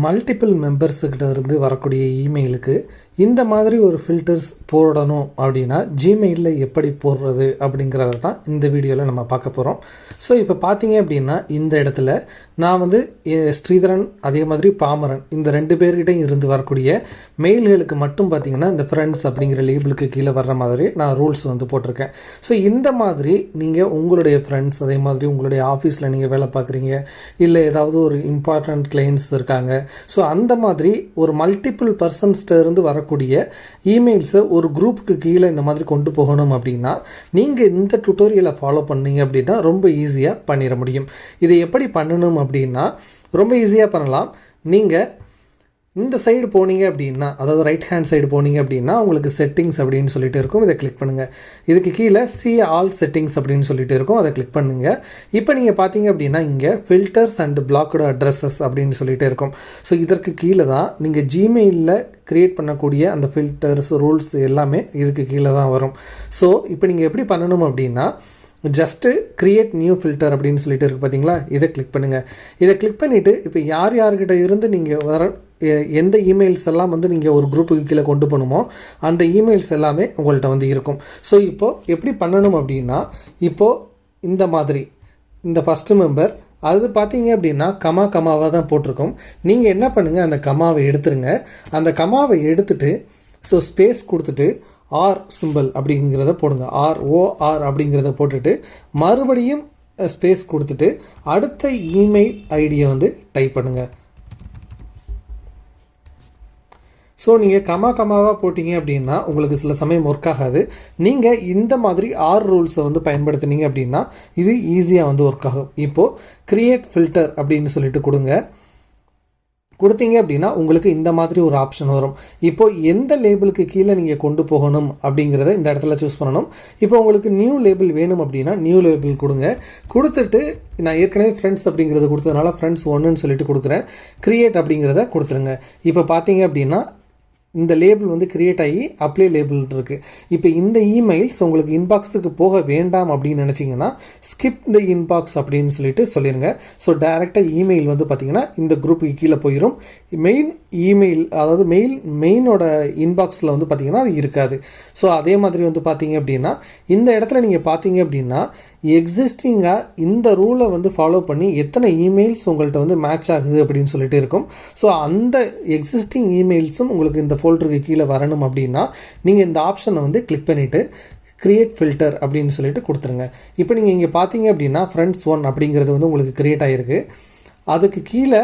Multiple மெம்பர்ஸுக்கிட்ட இருந்து வரக்கூடிய இமெயிலுக்கு இந்த மாதிரி ஒரு ஃபில்டர்ஸ் போடணும் அப்படின்னா ஜிமெயிலில் எப்படி போடுறது அப்படிங்கிறத தான் இந்த வீடியோவில் நம்ம பார்க்க போகிறோம். ஸோ இப்போ பார்த்தீங்க அப்படின்னா இந்த இடத்துல நான் ஸ்ரீதரன் அதே மாதிரி பாமரன் இந்த 2 பேர்கிட்டையும் இருந்து வரக்கூடிய மெயில்களுக்கு மட்டும் பார்த்திங்கன்னா இந்த ஃப்ரெண்ட்ஸ் அப்படிங்கிற லேபிளுக்கு கீழே வர்ற மாதிரி நான் ரூல்ஸ் போட்டிருக்கேன். ஸோ இந்த மாதிரி நீங்கள் உங்களுடைய ஃப்ரெண்ட்ஸ் அதே மாதிரி உங்களுடைய ஆஃபீஸில் நீங்கள் வேலை பார்க்குறீங்க, இல்லை ஏதாவது ஒரு இம்பார்ட்டண்ட் கிளைண்ட்ஸ் இருக்காங்க, ஸோ அந்த மாதிரி ஒரு மல்டிபிள் பர்சன்ஸ்ட இருந்து வரக்கூடிய இமெயில்ஸை ஒரு குரூப்புக்கு கீழே இந்த மாதிரி கொண்டு போகணும் அப்படின்னா நீங்கள் இந்த டுட்டோரியலை ஃபாலோ பண்ணீங்க அப்படின்னா ரொம்ப ஈஸியாக பண்ணிட முடியும். இதை எப்படி பண்ணணும் அப்படின்னா ரொம்ப ஈஸியாக பண்ணலாம். நீங்கள் இந்த சைடு போனீங்க அப்படின்னா, அதாவது ரைட் ஹேண்ட் சைடு போனீங்க அப்படின்னா உங்களுக்கு செட்டிங்ஸ் அப்படின்னு சொல்லிட்டு இருக்கும். இதை கிளிக் பண்ணுங்கள். இதுக்கு கீழே சி ஆல் செட்டிங்ஸ் அப்படின்னு சொல்லிட்டு இருக்கும். அதை கிளிக் பண்ணுங்கள். இப்போ நீங்கள் பார்த்தீங்க அப்படின்னா இங்கே ஃபில்டர்ஸ் அண்ட் பிளாக்டு அட்ரஸஸ் அப்படின்னு சொல்லிட்டு இருக்கும். ஸோ இதற்கு கீழே தான் நீங்கள் ஜிமெயிலில் க்ரியேட் பண்ணக்கூடிய அந்த ஃபில்டர்ஸ் ரூல்ஸ் எல்லாமே இதுக்கு கீழே தான் வரும். ஸோ இப்போ நீங்கள் எப்படி பண்ணணும் அப்படின்னா ஜஸ்ட்டு க்ரியேட் நியூ ஃபில்டர் அப்படின்னு சொல்லிட்டு இருக்குது பார்த்தீங்களா, இதை கிளிக் பண்ணுங்கள். இதை கிளிக் பண்ணிவிட்டு இப்போ யார்கிட்ட இருந்து நீங்கள் வர எந்த இமெயில்ஸ் எல்லாம் நீங்கள் ஒரு குரூப்புக்கு கீழே கொண்டு போகணுமோ அந்த இமெயில்ஸ் எல்லாமே உங்கள்கிட்ட இருக்கும். ஸோ இப்போது எப்படி பண்ணணும் அப்படின்னா, இப்போது இந்த மாதிரி இந்த ஃபஸ்ட்டு மெம்பர் அது பார்த்தீங்க அப்படின்னா கமாவாக தான் போட்டிருக்கோம். நீங்கள் என்ன பண்ணுங்கள், அந்த கமாவை எடுத்துருங்க. அந்த கமாவை எடுத்துகிட்டு ஸோ ஸ்பேஸ் கொடுத்துட்டு ஆர் சிம்பிள் அப்படிங்கிறத போடுங்க. ஆர் அப்படிங்கிறத போட்டுட்டு மறுபடியும் ஸ்பேஸ் கொடுத்துட்டு அடுத்த இமெயில் ஐடியை டைப் பண்ணுங்கள். ஸோ நீங்கள் கமாவாக போட்டிங்க அப்படின்னா உங்களுக்கு சில சமயம் ஒர்க் ஆகாது. நீங்கள் இந்த மாதிரி ஆர் ரூல்ஸை பயன்படுத்தினீங்க அப்படின்னா இது ஈஸியாக ஒர்க் ஆகும். இப்போது க்ரியேட் ஃபில்டர் அப்படின்னு சொல்லிட்டு கொடுத்தீங்க அப்படின்னா உங்களுக்கு இந்த மாதிரி ஒரு ஆப்ஷன் வரும். இப்போது எந்த லேபிளுக்கு கீழே நீங்கள் கொண்டு போகணும் அப்படிங்கிறத இந்த இடத்துல சூஸ் பண்ணணும். இப்போ உங்களுக்கு நியூ லேபிள் வேணும் அப்படின்னா நியூ லேபிள் கொடுத்துட்டு நான் ஏற்கனவே ஃப்ரெண்ட்ஸ் அப்படிங்கிறத கொடுத்ததுனால ஃப்ரெண்ட்ஸ் 1ன்னு சொல்லிட்டு கொடுக்குறேன். க்ரியேட் அப்படிங்கிறத கொடுத்துருங்க. இப்போ பார்த்தீங்க அப்படின்னா இந்த லேபிள் கிரியேட் ஆகி அப்ளை லேபிள் இருக்குது. இப்போ இந்த இமெயில்ஸ் உங்களுக்கு இன்பாக்ஸுக்கு போக வேண்டாம் அப்படின்னு நினச்சிங்கன்னா ஸ்கிப் த இன்பாக்ஸ் அப்படின்னு சொல்லிடுங்க. ஸோ டைரெக்டாக இமெயில் பார்த்திங்கன்னா இந்த குரூப்புக்கு கீழே போயிடும். மெயின் இமெயில் அதாவது மெயினோட இன்பாக்ஸில் பார்த்திங்கன்னா அது இருக்காது. ஸோ அதே மாதிரி பார்த்தீங்க அப்படின்னா இந்த இடத்துல நீங்கள் பார்த்தீங்க அப்படின்னா எக்ஸிஸ்டிங்காக இந்த ரூலை ஃபாலோ பண்ணி எத்தனை இமெயில்ஸ் உங்கள்கிட்ட மேட்ச் ஆகுது அப்படின்னு சொல்லிட்டு இருக்கும். ஸோ அந்த எக்ஸிஸ்டிங் இமெயில்ஸும் உங்களுக்கு இந்த ஃபோல்டருக்கு கீழே வரணும் அப்படின்னா நீங்கள் இந்த ஆப்ஷனை கிளிக் பண்ணிவிட்டு க்ரியேட் ஃபில்டர் அப்படின்னு சொல்லிட்டு கொடுத்துருங்க. இப்போ நீங்கள் இங்கே பார்த்தீங்க அப்படின்னா ஃப்ரெண்ட்ஸ் 1 அப்படிங்கிறது உங்களுக்கு க்ரியேட் ஆகிருக்கு. அதுக்கு கீழே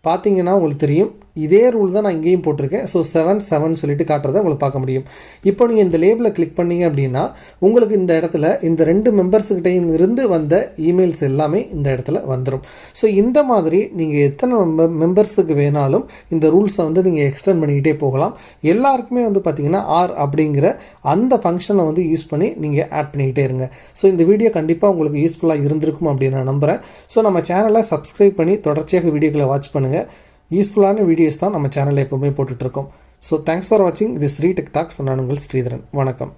பார்த்தீங்கன்னா உங்களுக்கு தெரியும் இதே ரூல் தான் நான் இங்கேயும் போட்டிருக்கேன். ஸோ 7 சொல்லிட்டு காட்டுறதை உங்களுக்கு பார்க்க முடியும். இப்போ நீங்கள் இந்த லேபிளை கிளிக் பண்ணீங்க அப்படின்னா உங்களுக்கு இந்த இடத்துல இந்த 2 மெம்பர்ஸுக்கிட்டையும் இருந்து வந்த இமெயில்ஸ் எல்லாமே இந்த இடத்துல வந்துடும். ஸோ இந்த மாதிரி நீங்கள் எத்தனை மெம்பர்ஸுக்கு வேணாலும் இந்த ரூல்ஸை நீங்கள் எக்ஸ்டெண்ட் பண்ணிக்கிட்டே போகலாம். எல்லாருக்குமே பார்த்தீங்கன்னா ஆர் அப்படிங்கிற அந்த ஃபங்க்ஷனை யூஸ் பண்ணி நீங்கள் ஆட் பண்ணிக்கிட்டே இருங்க. ஸோ இந்த வீடியோ கண்டிப்பாக உங்களுக்கு யூஸ்ஃபுல்லாக இருந்திருக்கும் அப்படின்னு நான் நம்புகிறேன். ஸோ நம்ம சேனலை சப்ஸ்கிரைப் பண்ணி தொடர்ச்சியாக வீடியோக்களை வாட்ச் பண்ணுங்கள். யூஸ்ஃபுல்லான வீடியோஸ் தான் நம்ம சேனலில் எப்போவுமே போட்டுட்ருக்கோம். ஸோ தேங்க்ஸ் ஃபார் வாட்சிங். இது ஸ்ரீ டெக் டாக்ஸ். நான் உங்கள் ஸ்ரீதரன். வணக்கம்.